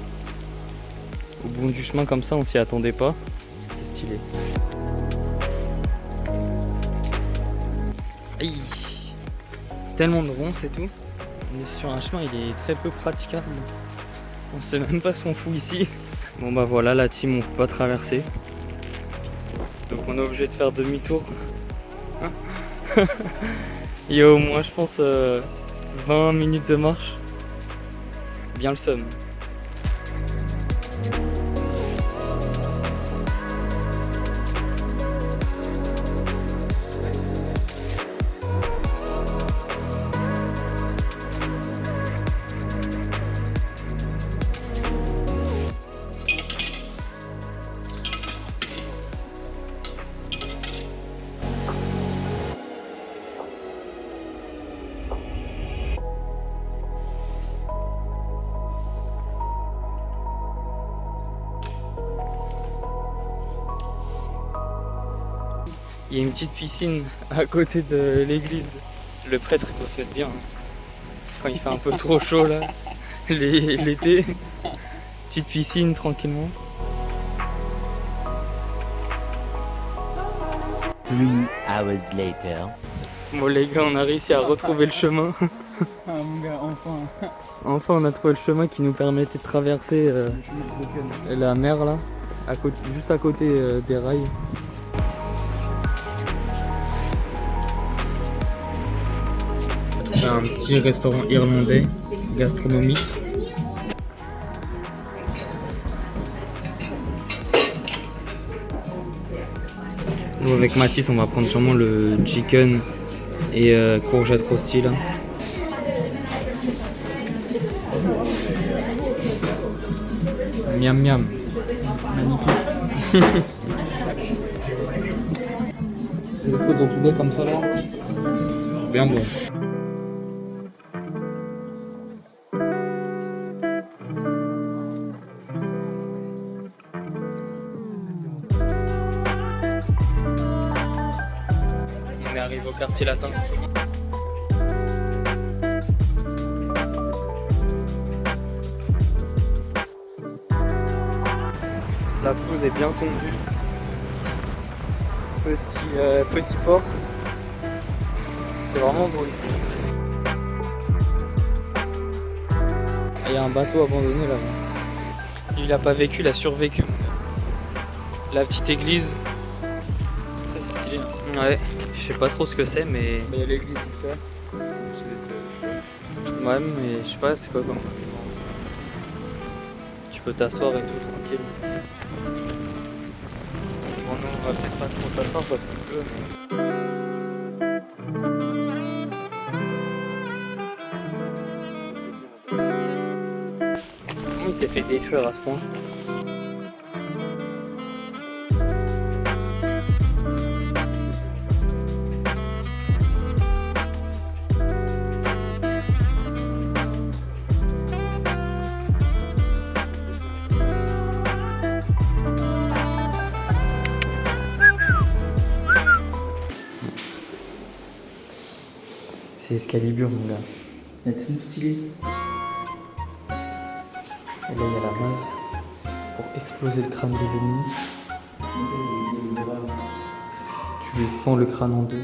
Au bout du chemin comme ça, on s'y attendait pas. C'est stylé. Aïe. Tellement de ronces et tout. On est sur un chemin, il est très peu praticable. On sait même pas ce qu'on fout ici. Bon bah voilà, la team on peut pas traverser. Donc on est obligé de faire demi-tour. Il y a au moins je pense 20 minutes de marche. Bien le seum. Il y a une petite piscine à côté de l'église. Le prêtre doit se mettre bien. Quand il fait un peu trop chaud là, l'été. Petite piscine tranquillement. 3 hours later. Bon les gars, on a réussi à retrouver le chemin. Ah mon gars, enfin. Enfin on a trouvé le chemin qui nous permettait de traverser la mer là, juste à côté des rails. Un petit restaurant irlandais gastronomique. Nous avec Mathis on va prendre sûrement le chicken et courgette rosti là. Miam miam. Magnifique. Le truc de poulet comme ça là. Bien bon. On est arrivé au quartier latin. La pelouse est bien tondue. Petit port. C'est vraiment beau ici. Il y a un bateau abandonné là-bas. Il a pas vécu, il a survécu. La petite église. Ça c'est stylé. Hein. Ouais, je sais pas trop ce que c'est mais... Bah, il y a l'église tout ça. Ouais mais je sais pas c'est quoi comme... Tu peux t'asseoir et tout tranquille. Bon non on va peut-être pas trop s'asseoir parce qu'il pleut. Comment il s'est fait détruire à ce point? Excalibur, mon gars. Elle est tellement stylée. Et là, il y a la masse pour exploser le crâne des ennemis. Tu lui fends le crâne en deux.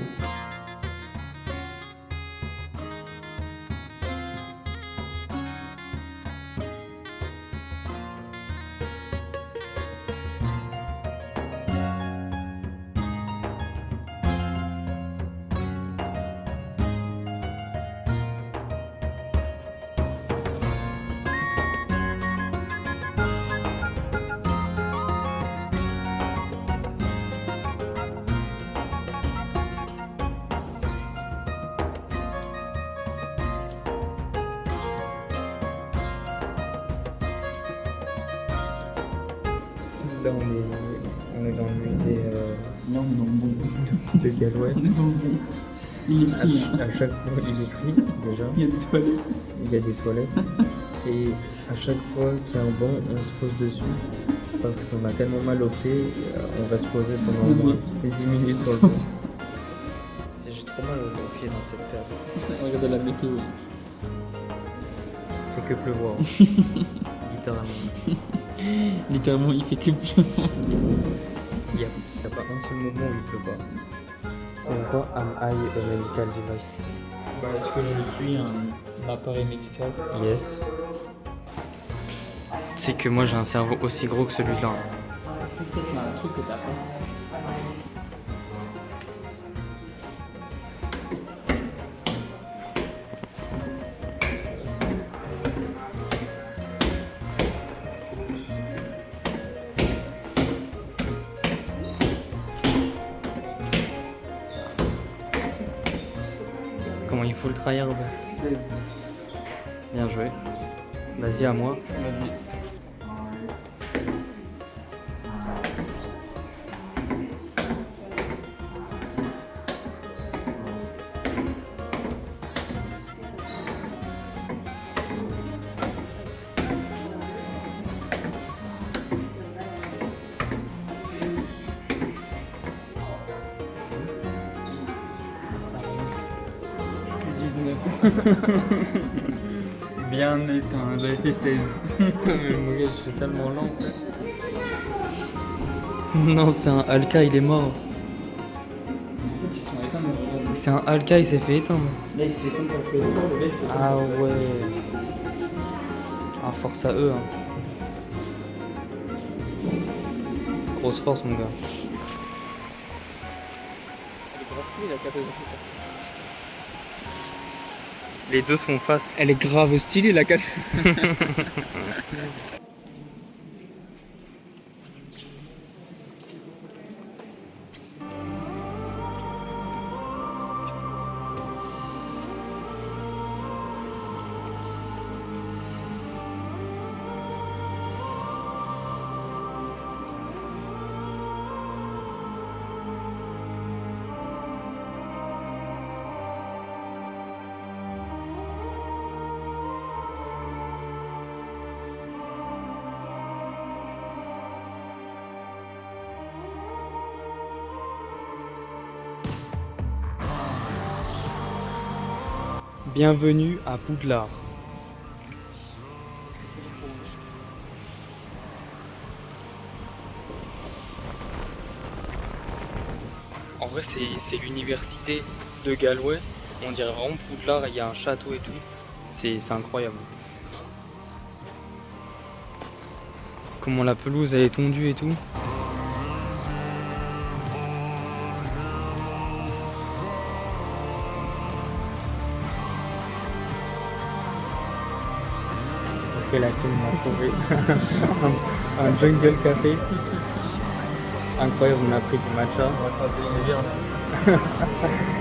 Là, on est dans le musée Là, on est dans le bon. de Galway. On est dans le bon. Il est free. Hein. À chaque fois, il est free, déjà. Il y a des toilettes. Il y a des toilettes. Et à chaque fois qu'il y a un banc, on se pose dessus. Parce qu'on a tellement mal au pied, on va se poser pendant au moins 10 minutes sur le banc. J'ai trop mal au pied dans cette paire. Regarde la météo. Il fait que pleuvoir. Littéralement. Littéralement, il fait que pleuvoir. Il n'y a pas un seul moment où il pleut pas. C'est quoi Am I a medical device? Bah, est-ce que je suis un appareil médical? Yes. C'est que moi j'ai un cerveau aussi gros que celui-là. En fait, ça, c'est un truc que t'as pas. Comment il faut le tryhard? 16. Bien joué. Vas-y, à moi. Vas-y. Bien éteint, j'avais fait 16. Mais mon gars, je suis tellement lent en fait. Non, c'est un Alka, il est mort. En fait, ils sont éteints, mais regarde. C'est un Alka, il s'est fait éteindre. Là, il se fait éteindre par le prédateur, le gars, il se fait éteindre. Ah ouais. Ah, force à eux. Hein. Grosse force, mon gars. Les deux se font face. Elle est grave stylée, la cathédrale. Bienvenue à Poudlard. Est-ce que c'est pour vous? En vrai, c'est l'université de Galway. On dirait vraiment Poudlard, il y a un château et tout. C'est incroyable. Comment la pelouse elle est tondue et tout. Ok, la team m'a trouvé un jungle café. Incroyable, on a pris du matcha.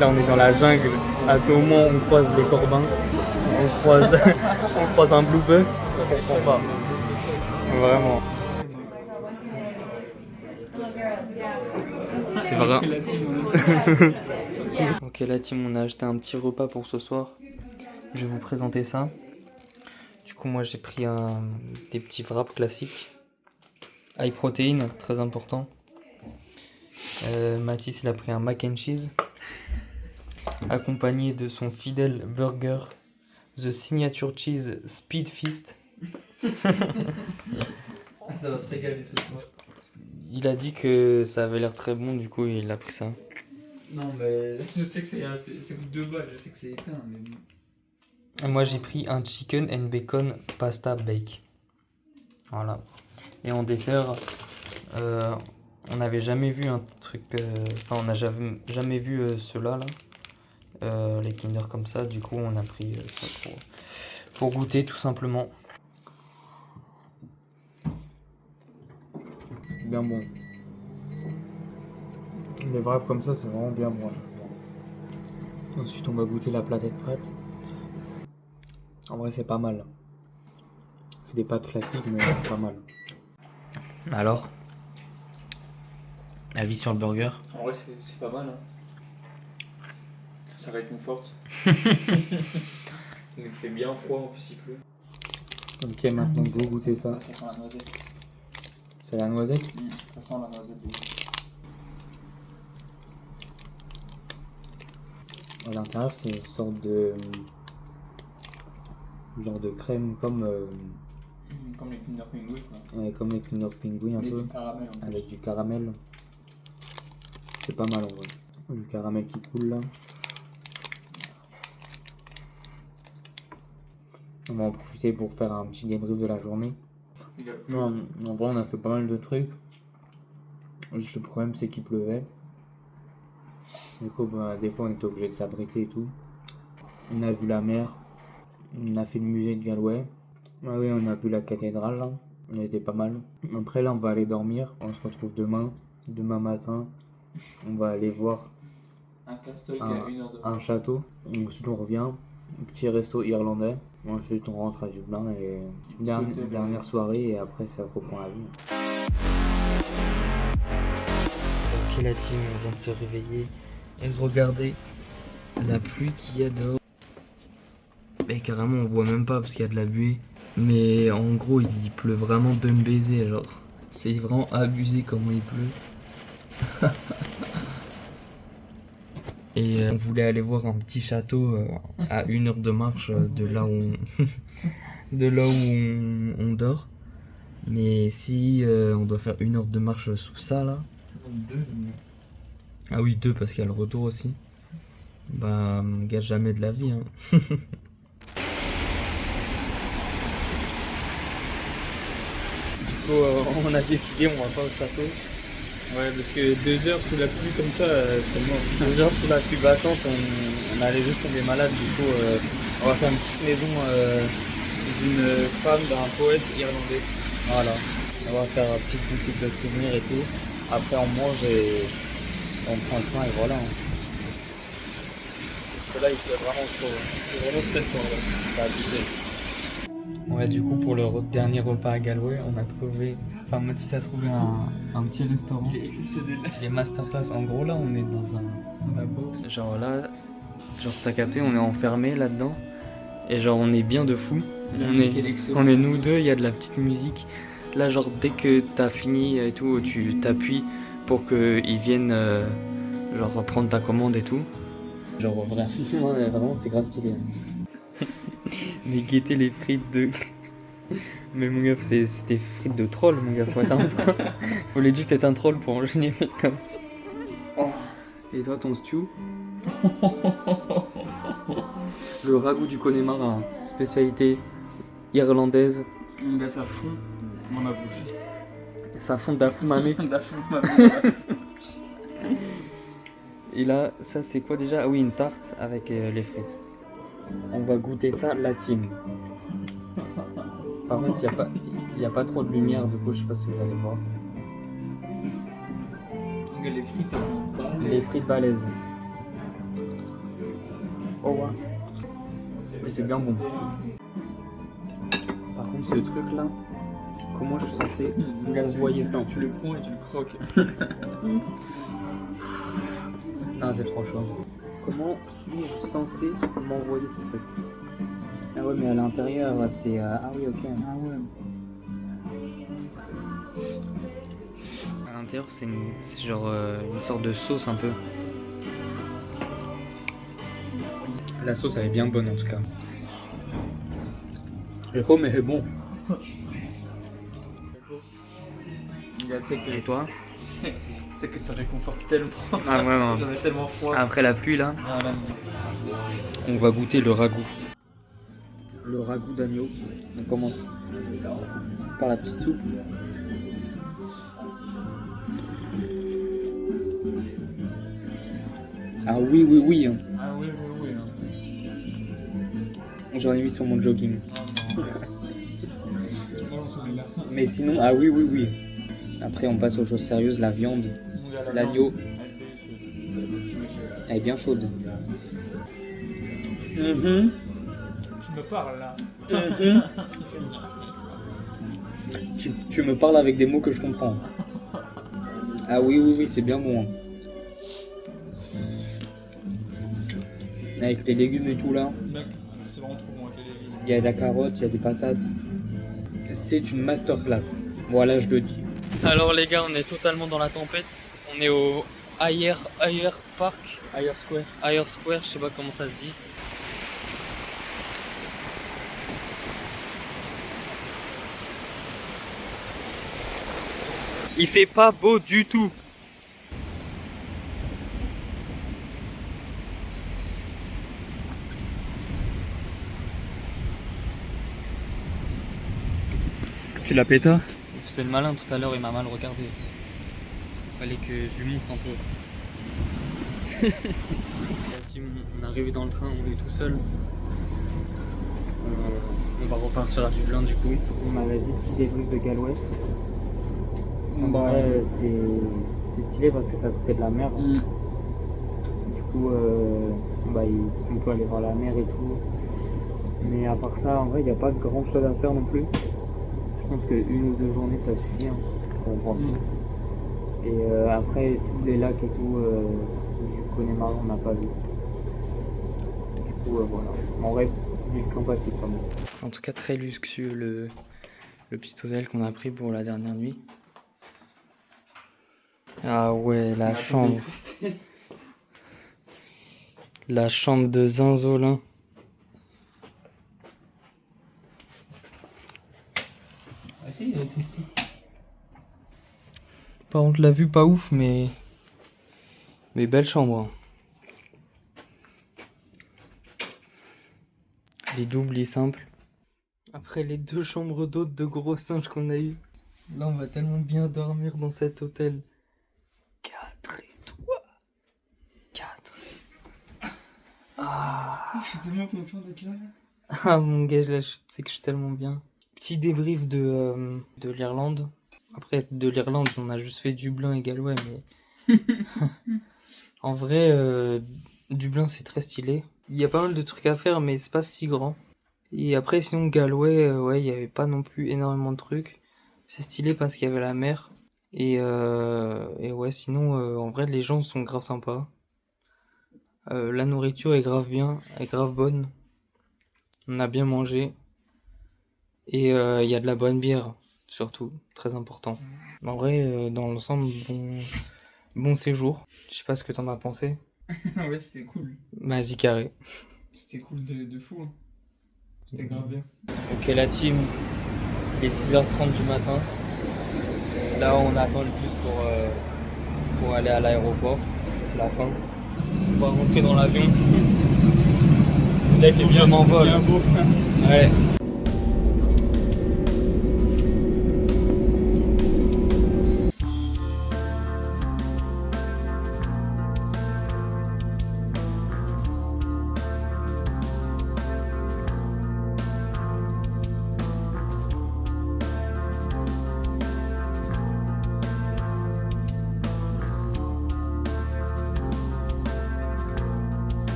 Là, on est dans la jungle. À tout moment, on croise les corbins. On croise un blue buff. On comprend pas. Vraiment. C'est vrai. Ok, la team, on a acheté un petit repas pour ce soir. Je vais vous présenter ça. Du coup, moi, j'ai pris des petits wraps classiques. High protein, très important. Mathis, il a pris un mac and cheese. accompagné de son fidèle burger, The Signature Cheese Speed Feast. Ça va se régaler ce soir. Il a dit que ça avait l'air très bon, du coup il a pris ça. Non, mais je sais que c'est coûte 2 balles, je sais que c'est éteint, mais bon. Et moi j'ai pris un chicken and bacon pasta bake. Voilà. Et en dessert, on n'avait jamais vu un truc. Enfin, on n'a jamais vu ceux-là, là. Les Kinder comme ça, du coup on a pris ça pour goûter tout simplement. Bien bon. Les wraps comme ça, c'est vraiment bien bon. Ensuite, on va goûter la platette prête. En vrai, c'est pas mal. C'est des pâtes classiques, mais c'est pas mal. Alors, avis sur le burger? En vrai, c'est pas mal. Hein. Ça réconforte. Il fait bien froid, en plus il pleut. Ok, maintenant go goûter ça. Ça sent la noisette. C'est la noisette? Ça sent la noisette. À l'intérieur, c'est une sorte de genre de crème comme les Kinder Pingui, quoi. Ouais, comme les Kinder Pingui un Avec peu. du caramel, en plus. Avec du caramel. C'est pas mal en vrai. Du caramel qui coule là. On va en profiter pour faire un petit débrief de la journée. Non, en vrai, on a fait pas mal de trucs. Juste le problème, c'est qu'il pleuvait. Du coup, bah, des fois, on était obligé de s'abriter et tout. On a vu la mer. On a fait le musée de Galway. Ah oui, on a vu la cathédrale là. On était pas mal. Après, là, on va aller dormir. On se retrouve demain. Demain matin, on va aller voir Un castle qui a 1 heure de un château. Ensuite, on revient. Un petit resto irlandais. Ensuite, on rentre à Dublin et dernière soirée. Et après, ça reprend la vie. Ok, la team, on vient de se réveiller. Et regardez la pluie qu'il y a dehors. Mais carrément, on voit même pas parce qu'il y a de la buée. Mais en gros, il pleut vraiment de me baiser. Genre, c'est vraiment abusé comment il pleut. Et on voulait aller voir un petit château à 1 heure de marche de là où on dort. Mais si on doit faire 1 heure de marche sous ça là. 2. Ah oui, 2 parce qu'il y a le retour aussi. Bah, on gâche jamais de la vie. Hein. Du coup, on a décidé, on va pas au château. Ouais, parce que 2 heures sous la pluie comme ça, c'est mort. 2 heures sous la pluie battante, on allait juste tomber malade. Du coup, on va faire une petite maison d'une femme, d'un poète irlandais. Voilà. On va faire une petite boutique de souvenirs et tout. Après, on mange et on prend le train et voilà. Parce que là, il fait vraiment chaud. C'est vraiment très fort là. Ça a abusé. Ouais, du coup, pour le dernier repas à Galway, on a trouvé. Enfin, Mathis a trouvé un petit restaurant. Il est exceptionnel. Les masterclass. En gros, là, on est dans la box. Genre là, genre t'as capté, on est enfermé là-dedans. Et genre, on est bien de fou. On est nous deux, il y a de la petite musique. Là, genre, dès que t'as fini et tout, tu t'appuies pour qu'ils viennent genre prendre ta commande et tout. Genre, vraiment, c'est grave stylé. Mais guettez les frites de. Mais mon gars, c'est des frites de troll, mon gars. Faut être un troll. Faut legit être un troll pour manger des frites comme ça. Oh. Et toi, ton stew? Le ragoût du Connemara, spécialité irlandaise. Bah, ça fond dans ma bouche. Ça fond d'afumamé. Et là, ça c'est quoi déjà? Ah oui, une tarte avec les frites. On va goûter ça, la team. Par contre, il n'y a pas trop de lumière, du coup, je sais pas si vous allez voir. Les frites, elles sont balèzes. Les frites balèzes. Oh ouais. Mais c'est bien bon. Par contre, ce truc là, comment je suis censé envoyer ça? Tu le prends et tu le croques. Non, c'est trop chaud. Comment suis-je censé m'envoyer ce truc? Ah ouais, mais à l'intérieur, c'est... Ah oui, ok. Ah ouais. À l'intérieur, c'est genre une sorte de sauce un peu. La sauce elle est bien bonne en tout cas. Le pomme est bon. Et toi? C'est que ça réconforte tellement. Ah vraiment. J'en ai tellement froid. Après la pluie là, Ah, là, on va goûter le ragoût. Le ragoût d'agneau. On commence par la petite soupe. Ah oui, oui, oui. Hein. Ah oui, oui, oui. Hein. J'en ai mis sur mon jogging. Non, celui-là. Mais sinon, ah oui, oui, oui. Après, on passe aux choses sérieuses. La viande, l'agneau, elle est bien chaude. Tu me parles là. Tu me parles avec des mots que je comprends. Ah oui, oui, oui, c'est bien bon. Hein. Avec les légumes et tout là. Mec, c'est vraiment trop bon avec les légumes. Il y a de la carotte, il y a des patates. C'est une masterclass. Voilà, je le dis. Alors les gars, on est totalement dans la tempête. On est au Ayer Park. Ayer Square. Ayer Square, je sais pas comment ça se dit. Il fait pas beau du tout. Tu l'as pété? C'est le malin, tout à l'heure il m'a mal regardé. Fallait que je lui montre un peu. On arrive dans le train, on est tout seul. On va repartir à Dublin du coup. Bah vas-y, petit débrief de Galway. Ouais, c'est stylé parce que ça coûtait de la merde. Du coup, on peut aller voir la mer et tout. Mais à part ça, en vrai, il n'y a pas grand chose à faire non plus. Je pense qu'une ou deux journées ça suffit hein, pour voir tout. Et après, tous les lacs et tout, du Connemara, on n'a pas vu. Du coup, voilà. En vrai, ville sympathique quand même. En tout cas, très luxueux le petit hôtel qu'on a pris pour la dernière nuit. Ah ouais, la chambre. La chambre de Zinzolin. Ah si, il y a l'électricité. Par contre, la vue pas ouf, mais belle chambre. Les doubles, les simples. Après les 2 chambres d'hôtes de gros singes qu'on a eu, là on va tellement bien dormir dans cet hôtel. 4 étoiles. 4. Ah. Je suis tellement content d'être là. Ah mon gars, là, je sais que je suis tellement bien. Petit débrief de l'Irlande. Après, de l'Irlande, on a juste fait Dublin et Galway, mais... En vrai, Dublin, c'est très stylé. Il y a pas mal de trucs à faire, mais c'est pas si grand. Et après, sinon, Galway, ouais, il y avait pas non plus énormément de trucs. C'est stylé parce qu'il y avait la mer. Et ouais, sinon, en vrai, les gens sont grave sympas. La nourriture est grave bien, est grave bonne. On a bien mangé. Et il y a de la bonne bière, surtout, très important. En vrai, dans l'ensemble, bon séjour. Je sais pas ce que t'en as pensé. Ouais, c'était cool. Vas-y, carré. C'était cool de fou. Hein. C'était grave bien. Ok, la team, il est 6h30 du matin. Là, on attend le bus pour aller à l'aéroport. C'est la fin. On va rentrer dans l'avion. Là, il faut que je m'envole. Ouais.